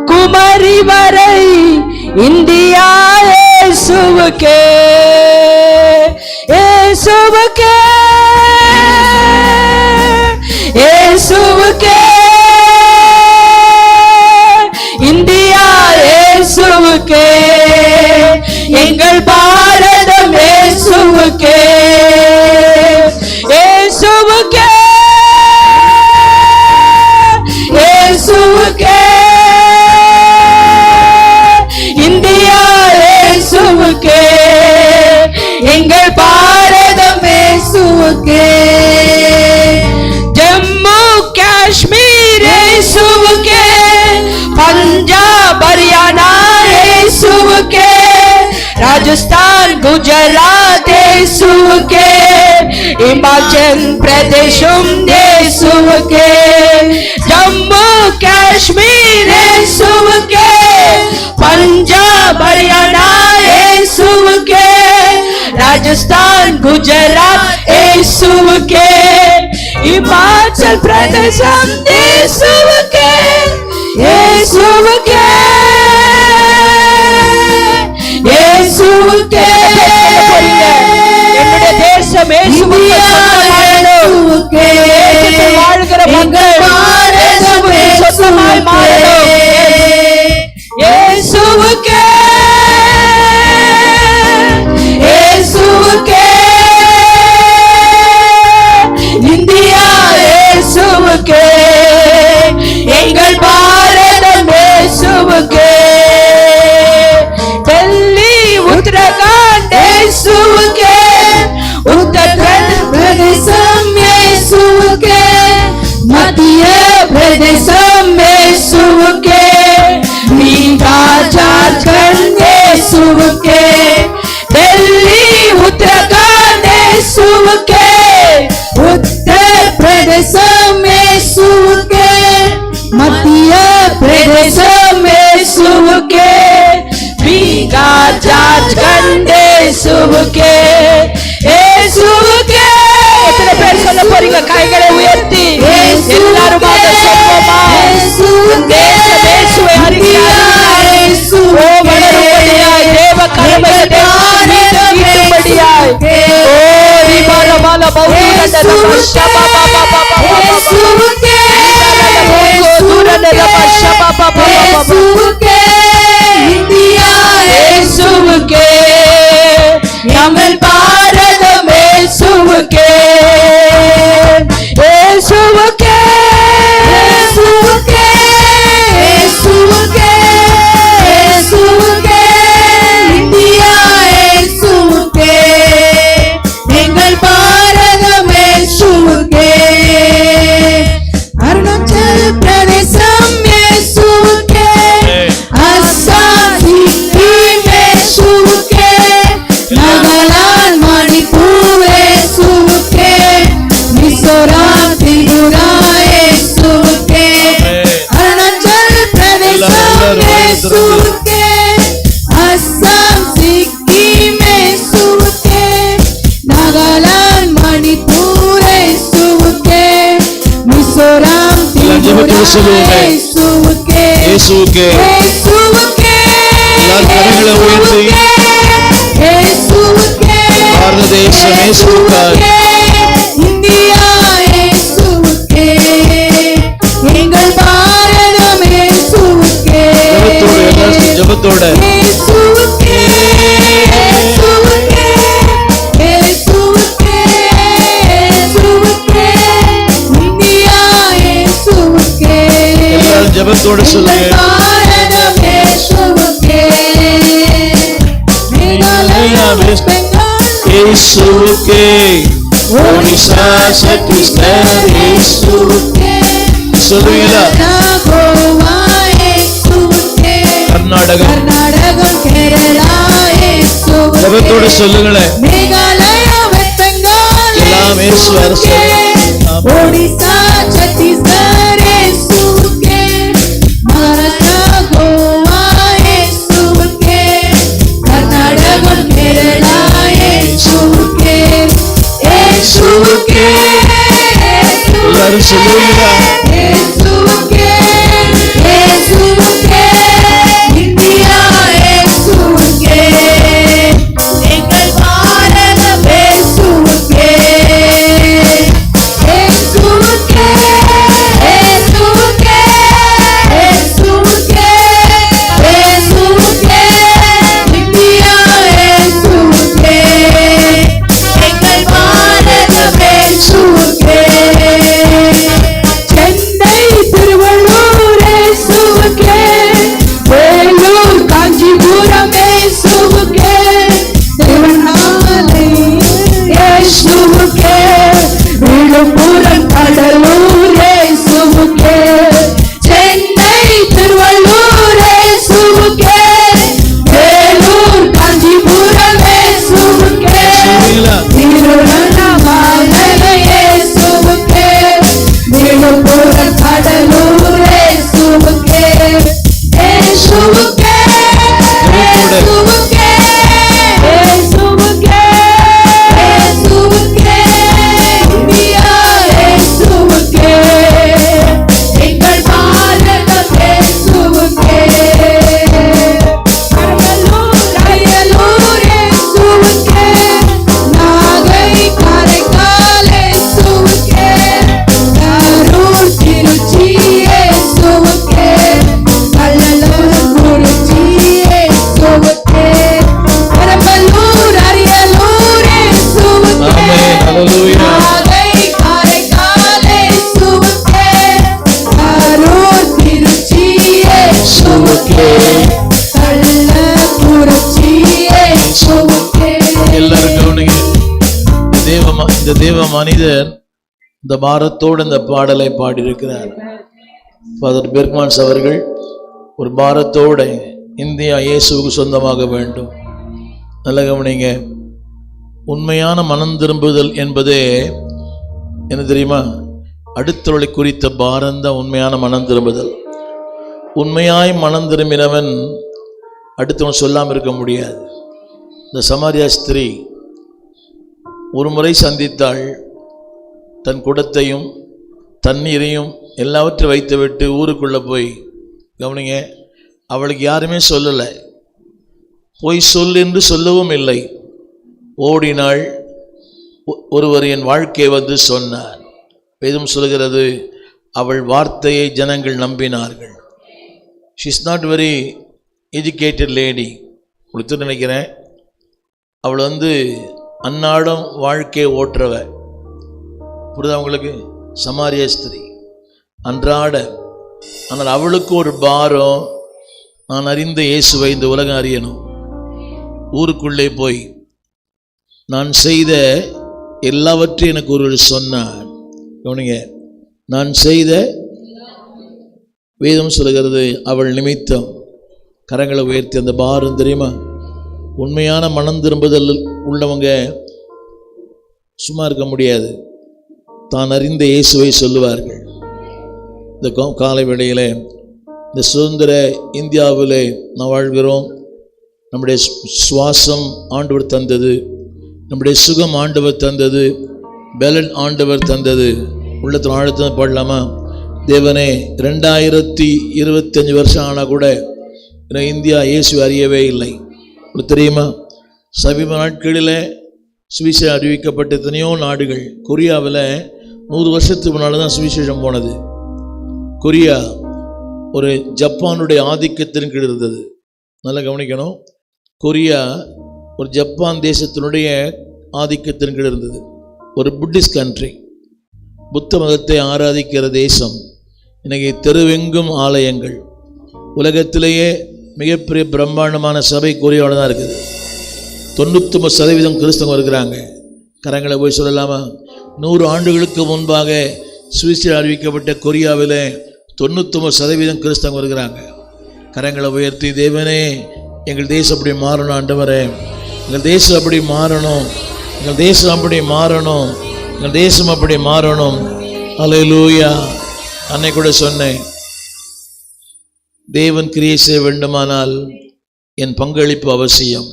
குமரி வரை இந்தியா இயேசுவுக்கே, இயேசுவுக்கே, இயேசுவுக்கே, இந்தியா இயேசுவுக்கே, எங்கள் பாரதம் இயேசுவுக்கே, இயேசுவுக்கே, இயேசுவுக்கே, இந்தியா இயேசுவுக்கே, எங்கள் பாரதம் இயேசுவுக்கே, ஜம்மு காஷ்மீர் இயேசுவுக்கே, பஞ்சாப் ஹரியானா இயேசுவுக்கே, ராஜஸ்தான் குஜராத் இயேசுவுக்கே, இமாச்சல் பிரதேசம் இயேசுவுக்கே, ஜம்மு காஷ்மீர் இயேசுவுக்கே, பஞ்சாப் ஹரியானா இயேசுவுக்கே, ராஜஸ்தான் குஜராத் இயேசுவுக்கே, இமாச்சல் பிரதேசம் இயேசுவுக்கே, இயேசுவுக்கே, இயேசுவுக்கே, என்னுடைய தேசம் இயேசுவுக்கே வாழ்கிற மக்கள் சொந்தமாய் மாறணும். இயேசுவுக்கே, இயேசுவுக்கே, இந்தியா இயேசுவுக்கே, எங்கள் பாரதம் இயேசுவுக்கே, டெல்லி உத்தரகாண்ட் இயேசுவுக்கே, உத்தரகாண்ட் பிரதேசம் இயேசுவுக்கே, மத்திய பிரதேசம் இயேசுவுக்கே, பீகார் ஜார்க்கண்ட் இயேசுவுக்கே, டெல்லி உத்தரகாண்ட் இயேசுவுக்கே, உத்தர் பிரதேசம் இயேசுவுக்கே, மத்திய பிரதேசம் இயேசுவுக்கே, பீகார் ஜார்க்கண்ட் இயேசுவுக்கே, இயேசுவுக்கே. எத்தனை பேர் சொல்ல போறீங்க? கைகளை உயர்த்தி எல்லாரும் சொல்வோமா? தேசம் இயேசுவை அறிகிறார். ஓ வளரும்படியாய் தேவ கருமையை நீட்டும்படியாய் ஓ ரிபாலமால பௌரத ரபஷபா பாபா பாபா இயேசுவுக்கே, தூரத ரபஷபா பாபா இயேசுவுக்கே, இந்தியா இயேசுவுக்கே, எங்கள் பாரதம் இயேசுவுக்கே, இயேசுவுக்கே, இயேசுவுக்கே, இயேசுவுக்கே, இயேசுவுக்கே, இந்தியா இயேசுவுக்கே, எங்கள் பாரதம் இயேசுவுக்கே, அருணாச்சல் பிரதேசம் இயேசுவுக்கே, அஸ்ஸாம் சிக்கிம் இயேசுவுக்கே, நாகாலாந்து மணிப்பூர் இயேசுவுக்கே, மிசோரம் திரிபுரா இயேசுவுக்கே, அருணாச்சல் பிரதேசம் இயேசுவுக்கே, அஸ்ஸாம் சிக்கிம் இயேசுவுக்கே, நாகாலாந்து மணிப்பூர் இயேசுவுக்கே, மிசோரம் திரிபுரா இயேசுவுக்கே, இயேசுவுக்கே, இயேசுவுக்கே, கரங்களை உயர்த்தி இயேசுவுக்கே, பாரத தேசம் இயேசுவுக்கே, இந்தியா இயேசுவுக்கே, எங்கள் பாரதம் இயேசுவுக்கே, ஜெபத்தோட இயேசுவுக்கே, இயேசுவுக்கே, இயேசுவுக்கே, இயேசுவுக்கே, இந்தியா இயேசுவுக்கே, எல்லாரும் ஜெபத்தோட சொல்லுங்க. பாரதம் இயேசுவுக்கே, இயேசுவுக்கே, ஒடிசா சத்தீஸ்கர் இயேசுவுக்கே, சொல்லுவீங்களா? கோவா இயேசுவுக்கே, கர்நாடகம் கேரளா இயேசுவுக்கே, ஜெபத்தோட சொல்லுங்களேன். மேகாலயா வெஸ்ட் பெங்கால் எல்லாம் இயேசு அரசு, ஒடிசா சத்தீஸ்கர் இயேசுவுக்கே, மகாராஷ்டிரா கோவா இயேசுவுக்கே, கர்நாடகம் கேரளா இயேசுவுக்கே, இயேசுவுக்கே, எல்லாரும் சொல்லுவீங்களா? இயேசுவுக்கே, இயேசுவுக்கே, இயேசுவுக்கே, இயேசுவுக்கே, இயேசுவுக்கே, இயேசுவுக்கே, இந்தியா இயேசுவுக்கே, எங்கள் பாரதம் இயேசுவுக்கே, கடலூர் அயலூர் இயேசுவுக்கே, நாகை காரைக்கால் இயேசுவுக்கே, கரூர் திருச்சி இயேசுவுக்கே, கள்ளலூர் குறிச்சி இயேசுவுக்கே, பெரம்பலூர் அரியலூர் இயேசுவுக்கே, ஆமென். ஹல்லேலூயா. நாகை காரைக்கால் இயேசுவுக்கே, கரூர் திருச்சி இயேசுவுக்கே, கள்ளக்குறிச்சி இயேசுவுக்கே. எல்லாரும் கவனிங்க. இந்த தேவ மனிதர் இந்த பாரத்தோடு இந்த பாடலை பாடியிருக்கிறார். ஃபாதர் பெர்க்மான்ஸ் அவர்கள் ஒரு பாரத்தோட இந்தியா இயேசுவுக்கு சொந்தமாக வேண்டும். நல்ல கவனிங்க. உண்மையான மனம் திரும்புதல் என்பதே என்ன தெரியுமா? அடுத்தவர்களை குறித்த பாரம்தான் உண்மையான மனம் திரும்புதல். உண்மையாய் மனம் திரும்பினவன் அடுத்தவன் சொல்லாமல் இருக்க முடியாது. இந்த சமாரியா ஸ்திரீ ஒரு முறை சந்தித்தாள். தன் குடத்தையும் தண்ணீரையும் எல்லாவற்றையும் வைத்துவிட்டு ஊருக்குள்ளே போய், கவனிங்க, அவளுக்கு யாருமே சொல்லலை, போய் சொல் என்று சொல்லவும் இல்லை. ஓடினாள். ஒருவர் என் வாழ்க்கையை வந்து சொன்னார். வேதம் சொல்கிறது, அவள் வார்த்தையை ஜனங்கள் நம்பினார்கள். She is not very educated lady. கொடுத்து நினைக்கிறேன். அவள் அன்னாடம் வாழ்க்கையை ஓட்டுறவ. புரியுதா உங்களுக்கு? சமாரிய ஸ்திரீ அன்றாட. ஆனால் அவளுக்கு ஒரு பாரம், நான் அறிந்த இயேசுவை இந்த உலகம் அறியணும். ஊருக்குள்ளே போய் நான் செய்த எல்லாவற்றையும் எனக்கு ஒருவர் சொன்னார். கவனிங்க, நான் செய்த, வேதம் சொல்கிறது, அவள் நிமித்தம் கரங்களை உயர்த்தி அந்த பாரம் தெரியுமா? உண்மையான மனம் திரும்புதல் உள்ளவங்க சும்மா இருக்க முடியாது. தான் அறிந்த இயேசுவை சொல்லுவார்கள். இந்த காலை வேளையில் இந்த சுதந்திர இந்தியாவிலே நாம் வாழ்கிறோம். நம்முடைய சுவாசம் ஆண்டவர் தந்தது, நம்முடைய சுகம் ஆண்டவர் தந்தது, பலன் ஆண்டவர் தந்தது. உள்ளத்தில் ஆழத்தை பாடலாமா? தேவனே, 2025 வருஷம் ஆனால் கூட இந்தியா இயேசு அறியவே இல்லை. தெரியுமா? சமீப நாட்களில் சுவிசேஷம் அறிவிக்கப்பட்ட எத்தனையோ நாடுகள். கொரியாவில் 100 வருஷத்துக்கு முன்னால் தான் சுவிசேஷம் போனது. கொரியா ஒரு ஜப்பானுடைய ஆதிக்கத்தின் கீழ் இருந்தது. நல்லா கவனிக்கணும். கொரியா ஒரு ஜப்பான் தேசத்தினுடைய ஆதிக்கத்தின் கீழ் இருந்தது. ஒரு புத்திஸ்ட் கண்ட்ரி, புத்த மதத்தை ஆராதிக்கிற தேசம். இன்னைக்கு தெருவெங்கும் ஆலயங்கள். உலகத்திலேயே மிகப்பெரிய பிரம்மாண்டமான சபை கொரியாவில் தான் இருக்குது. 99% கிறிஸ்தவங்க இருக்கிறாங்க. கரங்களை போய் சொல்லலாமா? 100 ஆண்டுகளுக்கு முன்பாக சுவிசேஷம் அறிவிக்கப்பட்ட கொரியாவில் 99% கிறிஸ்தவங்க இருக்கிறாங்க. கரங்களை உயர்த்தி, தேவனே, எங்கள் தேசம் அப்படி மாறணும் ஆண்டவரே, எங்கள் தேசம் அப்படி மாறணும், எங்கள் தேசம் அப்படி மாறணும், எங்கள் தேசம் அப்படி மாறணும். அல்லேலூயா. அன்னை கூட சொன்னேன், தேவன் கிரியை செய்ய வேண்டுமானால் என் பங்களிப்பு அவசியம்.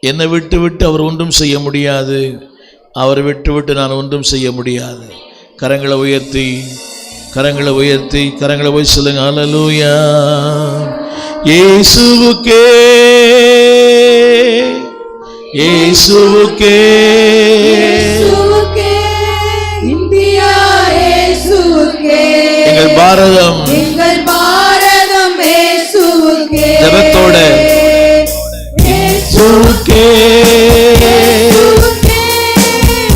என்னை விட்டு விட்டு அவர் ஒன்றும் செய்ய முடியாது, அவரை விட்டு விட்டு நான் ஒன்றும் செய்ய முடியாது. கரங்களை உயர்த்தி, கரங்களை உயர்த்தி, கரங்களை போய் சொல்லுங்க. அல்லேலூயா. இயேசுவுக்கே, இயேசுவுக்கே, இந்தியா இயேசுவுக்கே, எங்கள் பாரதம், எங்கள் பாரதம் இயேசுவுக்கே. ஜெபத்தோட இயேசுவுக்கே,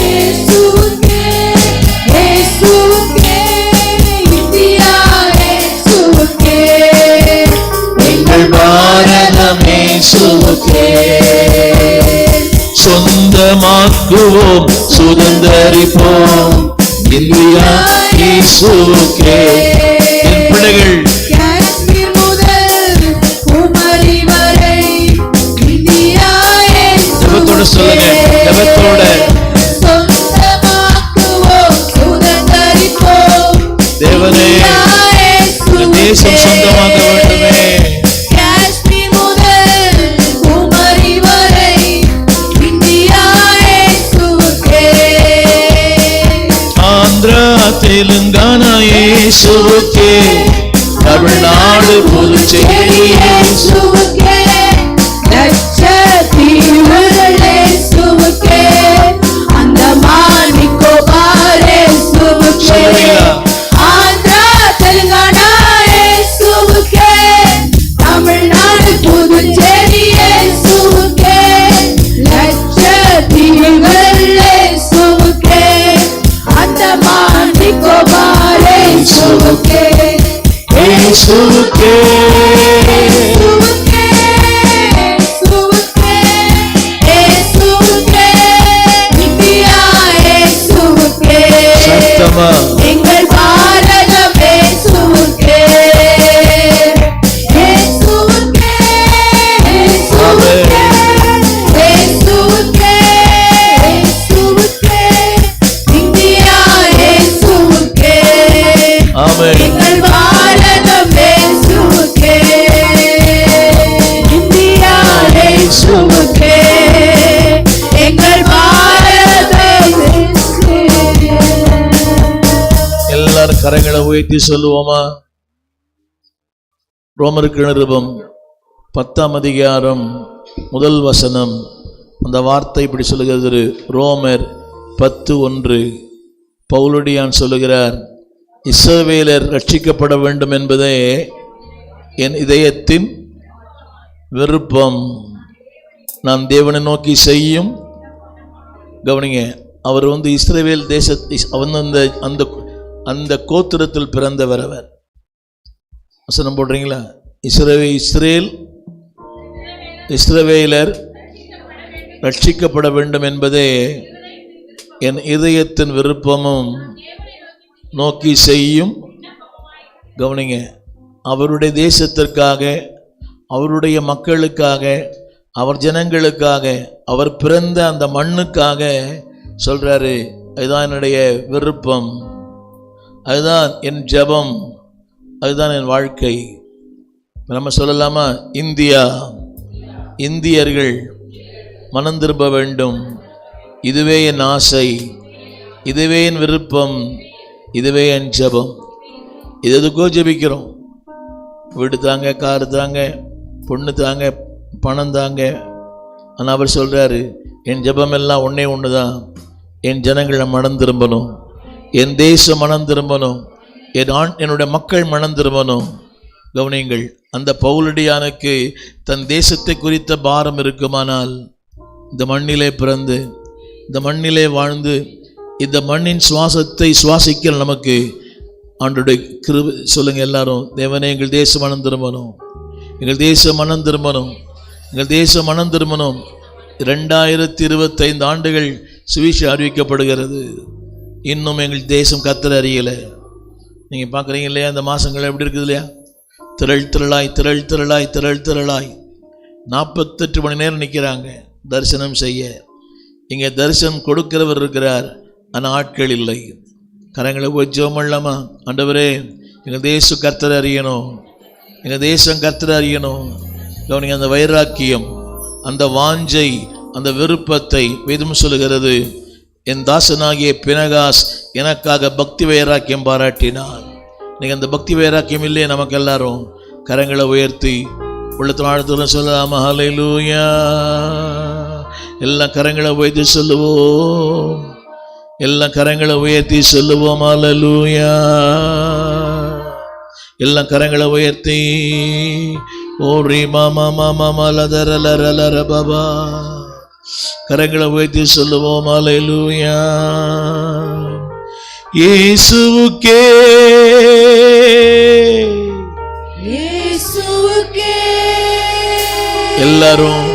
இயேசுவுக்கே, இயேசுவுக்கே, இந்தியா இயேசுவுக்கே, எங்கள் பாரதம் இயேசுவுக்கே. சொந்தமாக்குவோம், சுதந்தரிப்போம், இந்தியா இயேசுவுக்கே. என் பிள்ளைகள் காஷ்மீர் முதல் குமரி வரை இந்தியா ஜெபத்தோட சொல்லுங்க, ஜெபத்தோட. சொந்தமாக்குவோம், சுதந்தரிப்போம், தேவனே, இந்தியா இந்த தேசம் சொந்தமாக வேண்டுமே. இயேசுவுக்கே தமிழ்நாடு புதுச்சேரி இயேசுவுக்கே லட்சத்தீவுகள் இயேசுவுக்கே அந்தமான் நிக்கோபார் இயேசுவுக்கே ஆந்திரா தெலுங்கானா இயேசுவுக்கே தமிழ்நாடு புதுச்சேரி இயேசுவுக்கே லட்சத்தீவுகள் இயேசுவுக்கே அந்தமான் நிக்கோபார் இயேசுவுக்கே இயேசுவுக்கே சத்தமா எங்கள் பாரதம் இயேசுவுக்கே இயேசுவுக்கே இயேசுவுக்கே இயேசுவுக்கே இயேசுவுக்கே இந்தியா இயேசுவுக்கே ஆமென் எங்கள் பாரதம் இயேசுவுக்கே இந்தியா இயேசுவுக்கே எங்கள் பாரதம் இயேசுவுக்கே. எல்லாரும் கரங்களை உயர்த்தி சொல்லுவோமா? ரோமருக்கு நிருபம் 10ஆம் அதிகாரம் 1 வசனம். அந்த வார்த்தை இப்படி சொல்லுகிறது. ரோமர் 10:1. பவுலடியான் சொல்லுகிறார், இஸ்ரவேலர் ரட்சிக்கப்பட வேண்டும் என்பதே என் இதயத்தின் விருப்பம். நான் தேவனை நோக்கி செய்யும். கவனிங்க, அவர் இஸ்ரவேல் தேசத்தை அந்த அந்த கோத்திரத்தில் பிறந்தவர். அவர் வசனம் போடுறீங்களா? இஸ்ரவேலர் ரட்சிக்கப்பட வேண்டும் என்பதே என் இதயத்தின் விருப்பமும் நோக்கி செய்யும். கவனிங்க, அவருடைய தேசத்திற்காக, அவருடைய மக்களுக்காக, அவர் ஜனங்களுக்காக, அவர் பிறந்த அந்த மண்ணுக்காக சொல்றாரு, அதுதான் என்னுடைய விருப்பம், அதுதான் என் ஜெபம், அதுதான் என் வாழ்க்கை. நம்ம சொல்லலாமா? இந்தியர்கள் மனம் திரும்ப வேண்டும், இதுவே என் ஆசை, இதுவே என் விருப்பம், இதுவே என் ஜெபம். இது எதுக்கோ ஜெபிக்கிறோம். வீடு தாங்க, காரு தாங்க, பொண்ணு தாங்க, பணம் தாங்க. ஆனால் அவர் சொல்றாரு, என் ஜெபம் எல்லாம் ஒன்று தான். என் ஜனங்களை மனம் திரும்பணும், என் தேசம் மனம் திரும்பணும், என்னுடைய மக்கள் மனம் திரும்பணும். கவனியுங்கள், அந்த பவுலடியானுக்கு தன் தேசத்தை குறித்த பாரம் இருக்குமானால், இந்த மண்ணிலே பிறந்து, இந்த மண்ணிலே வாழ்ந்து, இந்த மண்ணின் சுவாசத்தை சுவாசிக்கிற நமக்கு ஆண்டோடைய கிருபை. சொல்லுங்க எல்லாரும், தேவனே எங்கள் தேசம் மனம் திரும்பணும், எங்கள் தேசம் மனம் திரும்பணும், எங்கள் தேசம் மனம் திரும்பணும். 2025 ஆண்டுகள் சுவிசேஷம் அறிவிக்கப்படுகிறது. இன்னும் எங்கள் தேசம் கர்த்தரை அறியலை. நீங்கள் பார்க்குறீங்க இல்லையா, அந்த மாதங்கள் எப்படி இருக்குது இல்லையா? திரள் திரளாய் 48 மணி நேரம் நிற்கிறாங்க தரிசனம் செய்ய. இங்கே தரிசனம் கொடுக்கிறவர் இருக்கிறார், ஆனால் ஆட்கள் இல்லை. கரங்களை போய் ஜெபம் பண்ணலாமா? ஆண்டவரே, எங்கள் தேசம் கர்த்தரை அறியணும், எங்கள் தேசம் கர்த்தரை அறியணும். கவனிங்க, அந்த வைராக்கியம், அந்த வாஞ்சை, அந்த விருப்பத்தை வேதம் சொல்லுகிறது. என் தாசனாகிய பினகாஸ் எனக்காக பக்தி வைராக்கியம் பாராட்டினான். நீங்கள் அந்த பக்தி வைராக்கியம் இல்லையே நமக்கு எல்லாரும்? கரங்களை உயர்த்தி உள்ளத்தில் ஆழ்த்துடன் சொல்லலாமா? ஹல்லேலூயா. எல்லாம் கரங்களை உயர்த்தி சொல்லுவோம், எல்லாம் கரங்களை உயர்த்தி சொல்லுவோம். ஹல்லேலூயா. எல்லாம் கரங்களை உயர்த்தி ஓரி மாமா மாமா மலதரலரலர பாபா, கரங்களை உயர்த்தி சொல்லுவோம். ஹல்லேலூயா. இயேசுவுக்கே எல்லாரும்